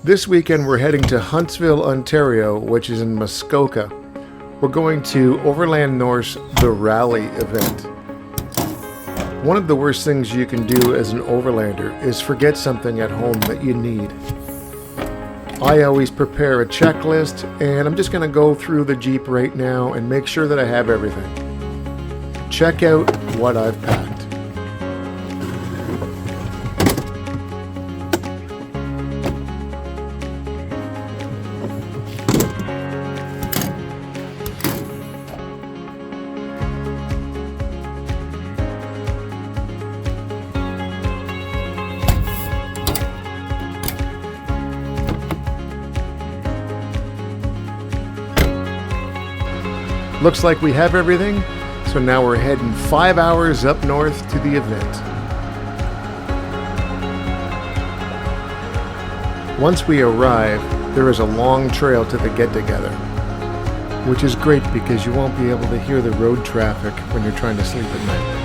This weekend we're heading to Huntsville, Ontario, which is in Muskoka. We're going to OverlandNTH's The Rally event. One of the worst things you can do as an overlander is forget something at home that you need. I always prepare a checklist, and I'm just going to go through the Jeep right now and make sure that I have everything. Check out what I've packed. Looks like we have everything, so now we're heading 5 hours up north to the event. Once we arrive, there is a long trail to the get-together, which is great because you won't be able to hear the road traffic when you're trying to sleep at night.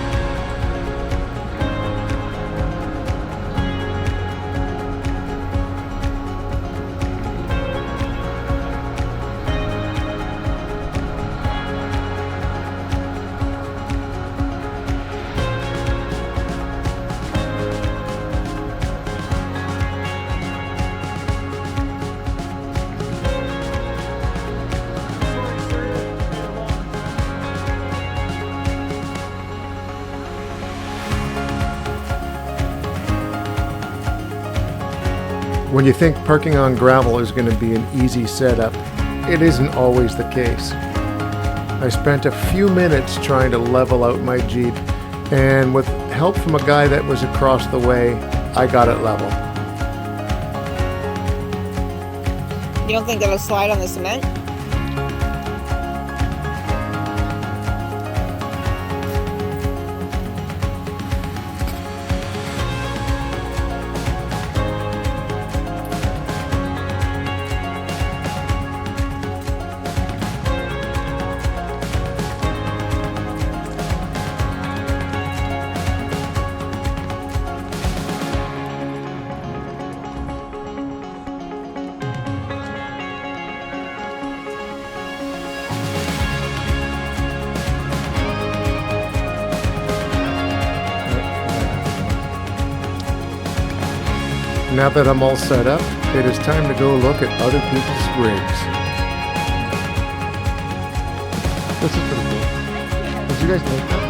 When you think parking on gravel is going to be an easy setup, it isn't always the case. I spent a few minutes trying to level out my Jeep, and with help from a guy that was across the way, I got it level. You don't think it'll slide on the cement? Now that I'm all set up, it is time to go look at other people's rigs. This is pretty cool. Did you guys make that?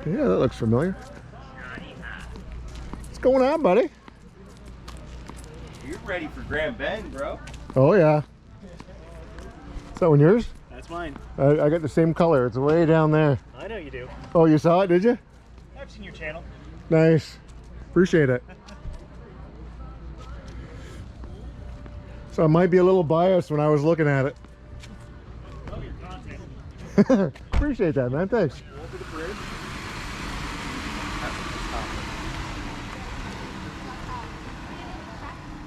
Yeah, that looks familiar. What's going on, buddy? You're ready for Grand Bend, bro. Oh, yeah. Is that one yours? That's mine. I got the same color. It's way down there. I know you do. Oh, you saw it, did you? I've seen your channel. Nice. Appreciate it. So I might be a little biased when I was looking at it. Oh, your content. Appreciate that, man. Thanks. Over the bridge.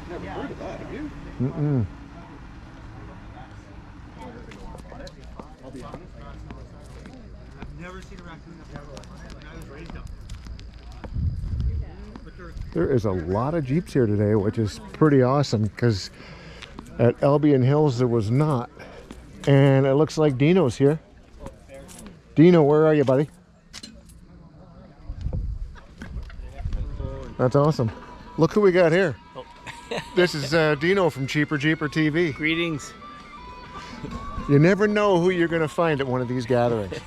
Never heard of that, have you? Mm-mm. I'll be honest. I've never seen a raccoon when I was raised up. There is a lot of Jeeps here today, which is pretty awesome because at Albion Hills there was not. And it looks like Dino's here. Dino, where are you, buddy? That's awesome. Look who we got here. This is Dino from Cheaper Jeeper TV. Greetings. You never know who you're going to find at one of these gatherings.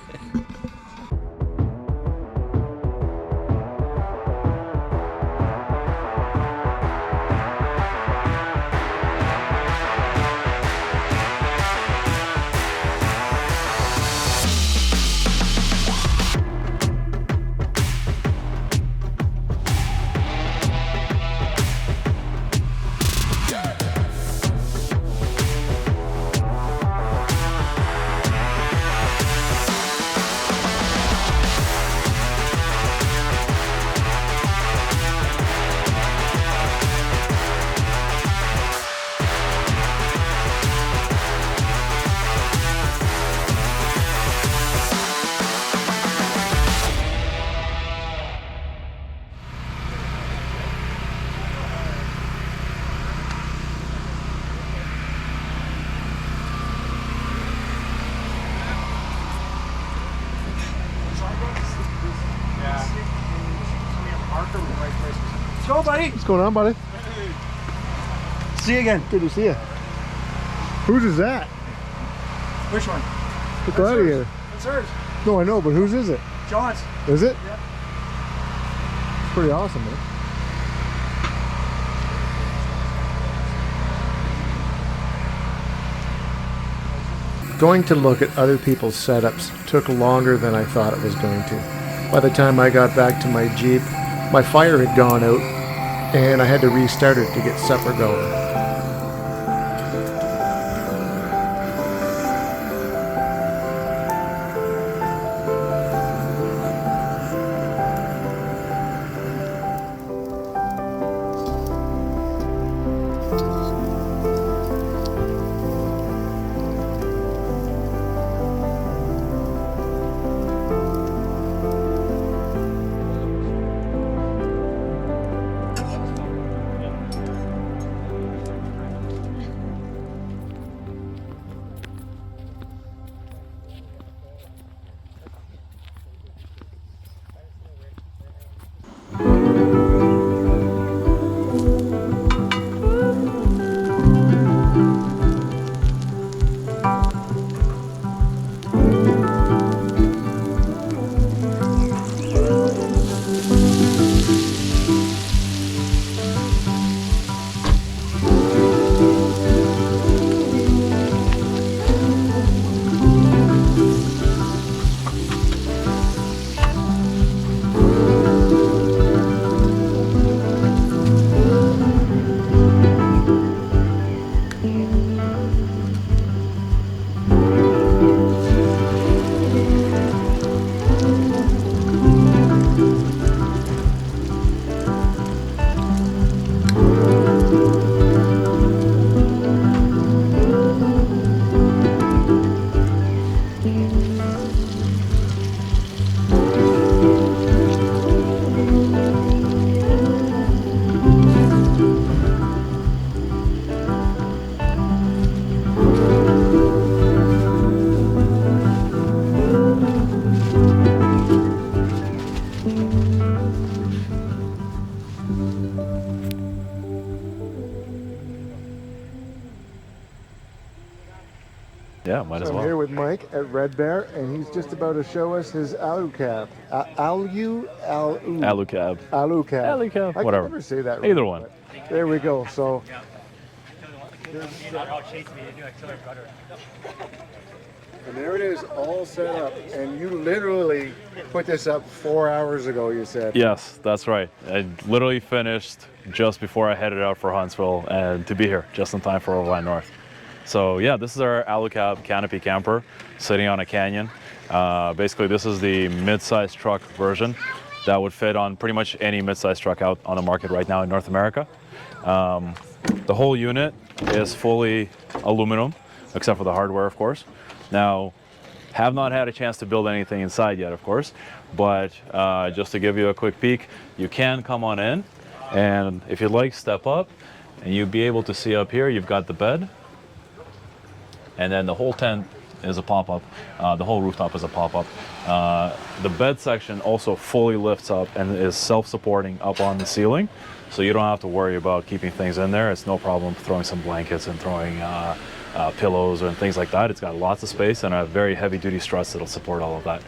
going, buddy? What's going on, buddy? See you again. Good to see you. Whose is that? Which one? The Gladiator. That's hers. No, I know, but whose is it? John's. Is it? Yep. It's pretty awesome, man. Going to look at other people's setups took longer than I thought it was going to. By the time I got back to my Jeep, my fire had gone out and I had to restart it to get supper going. Yeah, might as I'm well. here with Mike at Red Bear, and he's just about to show us his Alu-Cab. Alu-Cab. Alu-Cab. Alu-Cab. Alu-Cab, I whatever. can never say that right. Either one. but There we go. So, and there it is, all set up. And you literally put this up 4 hours ago, you said. Yes, that's right. I literally finished just before I headed out for Huntsville and to be here just in time for Overland North. So yeah, this is our Alu-Cab canopy camper sitting on a canyon. Basically, this is the mid-size truck version that would fit on pretty much any mid-size truck out on the market right now in North America. The whole unit is fully aluminum, except for the hardware, of course. Now, have not had a chance to build anything inside yet, of course, but just to give you a quick peek, you can come on in, and if you'd like, step up, and you'll be able to see up here, you've got the bed, and then the whole tent is a pop-up. The whole rooftop is a pop-up. The bed section also fully lifts up and is self-supporting up on the ceiling, so you don't have to worry about keeping things in there. It's no problem throwing some blankets and throwing pillows and things like that. It's got lots of space and a very heavy-duty struts that'll support all of that.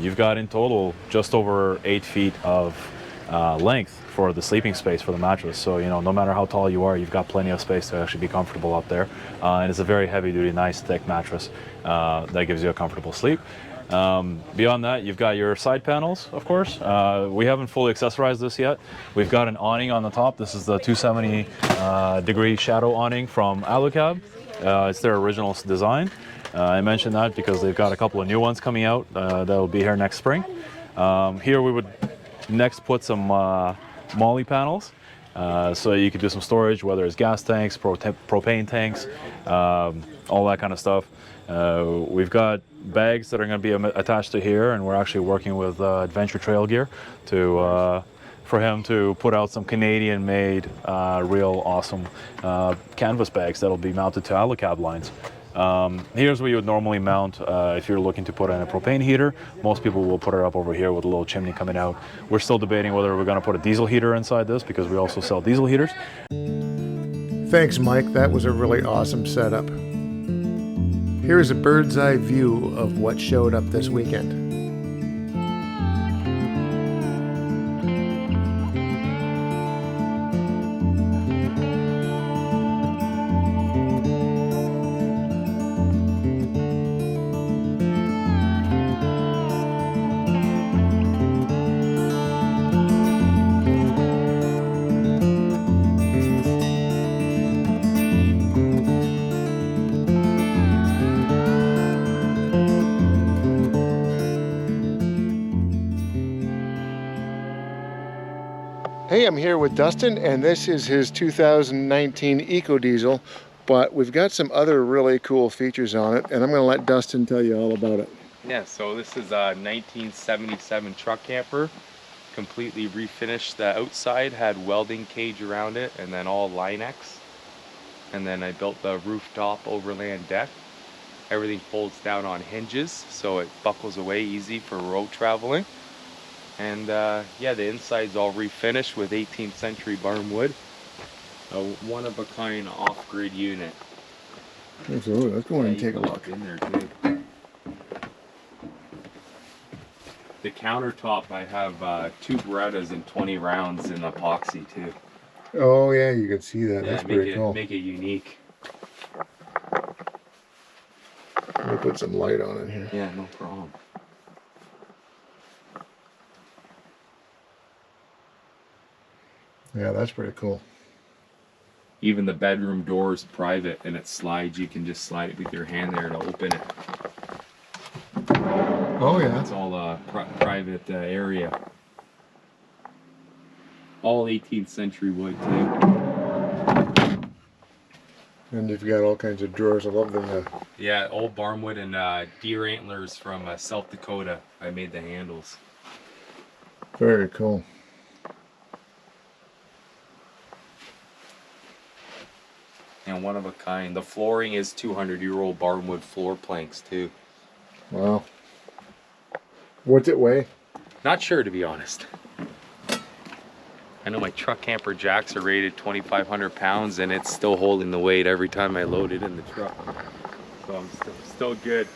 You've got in total just over 8 feet of length for the sleeping space for the mattress. So, you know, no matter how tall you are, you've got plenty of space to actually be comfortable up there. And it's a very heavy-duty, nice, thick mattress that gives you a comfortable sleep. Beyond that, you've got your side panels, of course. We haven't fully accessorized this yet. We've got an awning on the top. This is the 270 degree shadow awning from Alu-Cab. It's their original design. I mentioned that because they've got a couple of new ones coming out that will be here next spring. Here we would next put some molly panels so you could do some storage, whether it's gas tanks, propane tanks, all that kind of stuff. We've got bags that are going to be attached to here, and we're actually working with Adventure Trail Gear to for him to put out some Canadian-made, real awesome canvas bags that'll be mounted to Alu-Cab lines. Here's where you would normally mount if you're looking to put in a propane heater. Most people will put it up over here with a little chimney coming out. We're still debating whether we're going to put a diesel heater inside this because we also sell diesel heaters. Thanks, Mike. That was a really awesome setup. Here is a bird's eye view of what showed up this weekend. Hey, I'm here with Dustin, and this is his 2019 Eco Diesel, but we've got some other really cool features on it, and I'm going to let Dustin tell you all about it. Yeah, so this is a 1977 truck camper, completely refinished. The outside had welding cage around it, and then all Line-X. And then I built the rooftop overland deck. Everything folds down on hinges, so it buckles away easy for road traveling. And yeah, the inside's all refinished with 18th century barn wood. A one-of-a-kind off-grid unit. Absolutely. Let's go in and take a look. In there too. The countertop, I have 2 Berettas and 20 rounds in epoxy too. Oh yeah, you can see that. Yeah, That's pretty cool. Make it unique. Let me put some light on it here. Yeah, no problem. Yeah, that's pretty cool. Even the bedroom door is private and it slides. You can just slide it with your hand there to open it. Oh yeah. It's all a private area. All 18th century wood too. And you've got all kinds of drawers. I love them. Yeah, old barnwood and deer antlers from South Dakota. I made the handles. Very cool. And one of a kind. The flooring is 200-year-old barnwood floor planks too. Wow. What's it weigh? Not sure, to be honest. I know my truck camper jacks are rated 2,500 pounds and it's still holding the weight every time I load it in the truck. So I'm still good.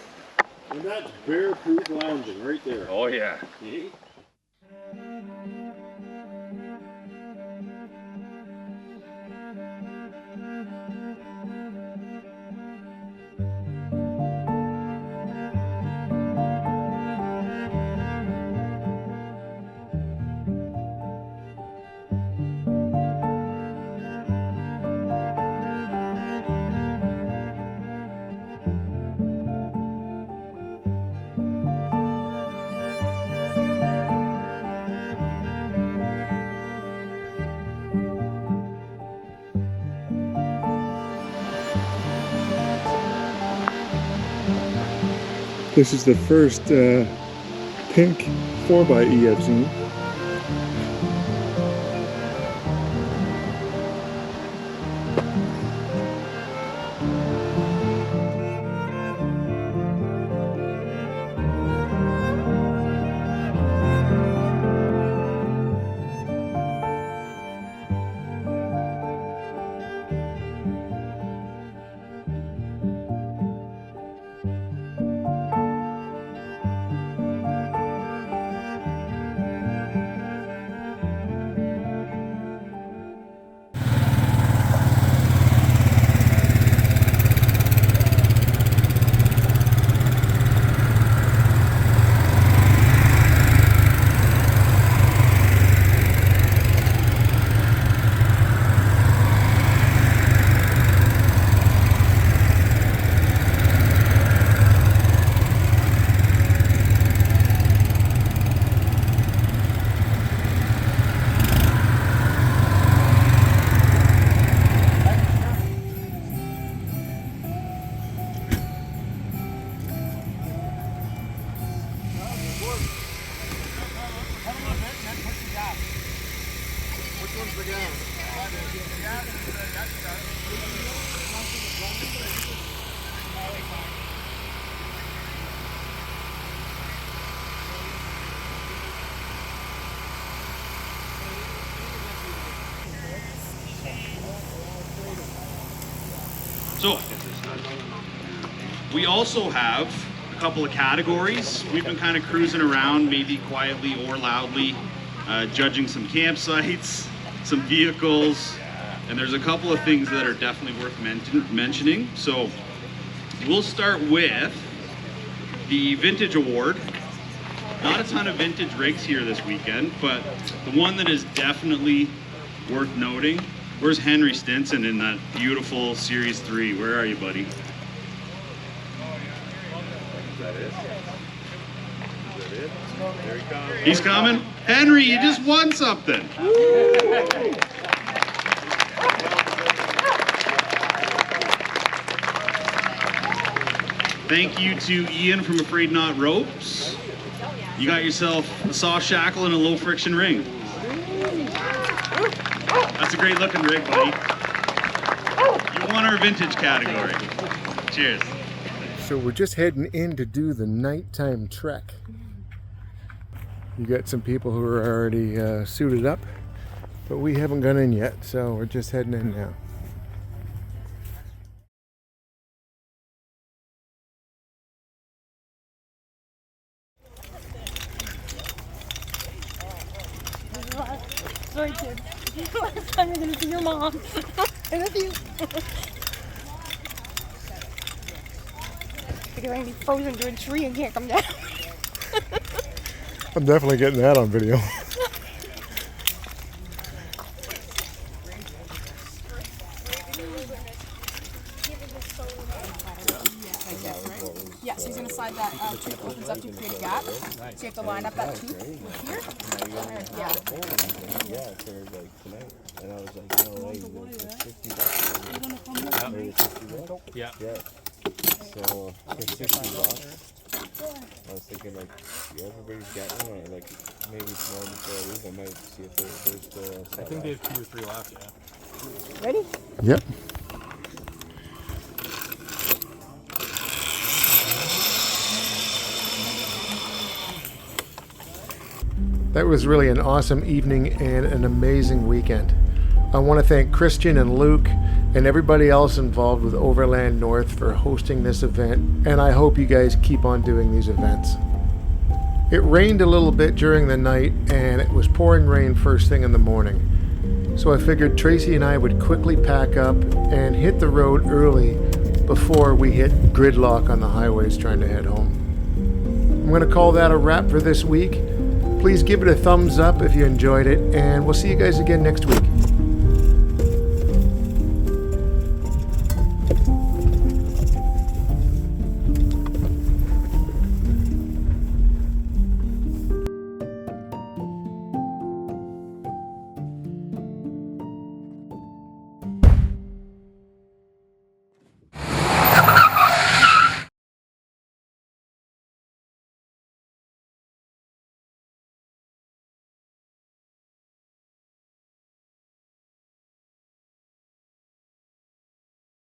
And that's Bear Creek lounging right there. Oh yeah. See? This is the first pink 4xe I've seen. So, we also have a couple of categories. We've been kind of cruising around, maybe quietly or loudly, judging some campsites, some vehicles, and there's a couple of things that are definitely worth mentioning. So, we'll start with the Vintage Award. Not a ton of vintage rigs here this weekend, but the one that is definitely worth noting. Where's Henry Stinson in that beautiful Series 3? Where are you, buddy? Is that it? There he comes. He's coming? Henry, you just won something! Thank you to Ian from Afraid Not Ropes. You got yourself a soft shackle and a low friction ring. That's a great looking rig, buddy. You won our vintage category. Cheers. So we're just heading in to do the nighttime trek. You got some people who are already suited up, but we haven't gone in yet, so we're just heading in now. Sorry, kid. Last time you're gonna see your mom. I love you. You're gonna be frozen to a tree and can't come down. I'm definitely getting that on video. Yeah, so he's gonna slide that tooth opens up to create a gap. So you have to line up that tooth here. Yeah. Yeah, for like tonight. And I was like, no way, $50. Yeah. Yeah. So, for $60, I was thinking like, everybody's got one, or like maybe tomorrow before I leave, I might see if there's still. I think they have 2 or 3 left, yeah. Ready? Yep. That was really an awesome evening and an amazing weekend. I want to thank Christian and Luke and everybody else involved with Overland North for hosting this event, and I hope you guys keep on doing these events. It rained a little bit during the night, and it was pouring rain first thing in the morning. So I figured Tracy and I would quickly pack up and hit the road early before we hit gridlock on the highways trying to head home. I'm going to call that a wrap for this week. Please give it a thumbs up if you enjoyed it, and we'll see you guys again next week.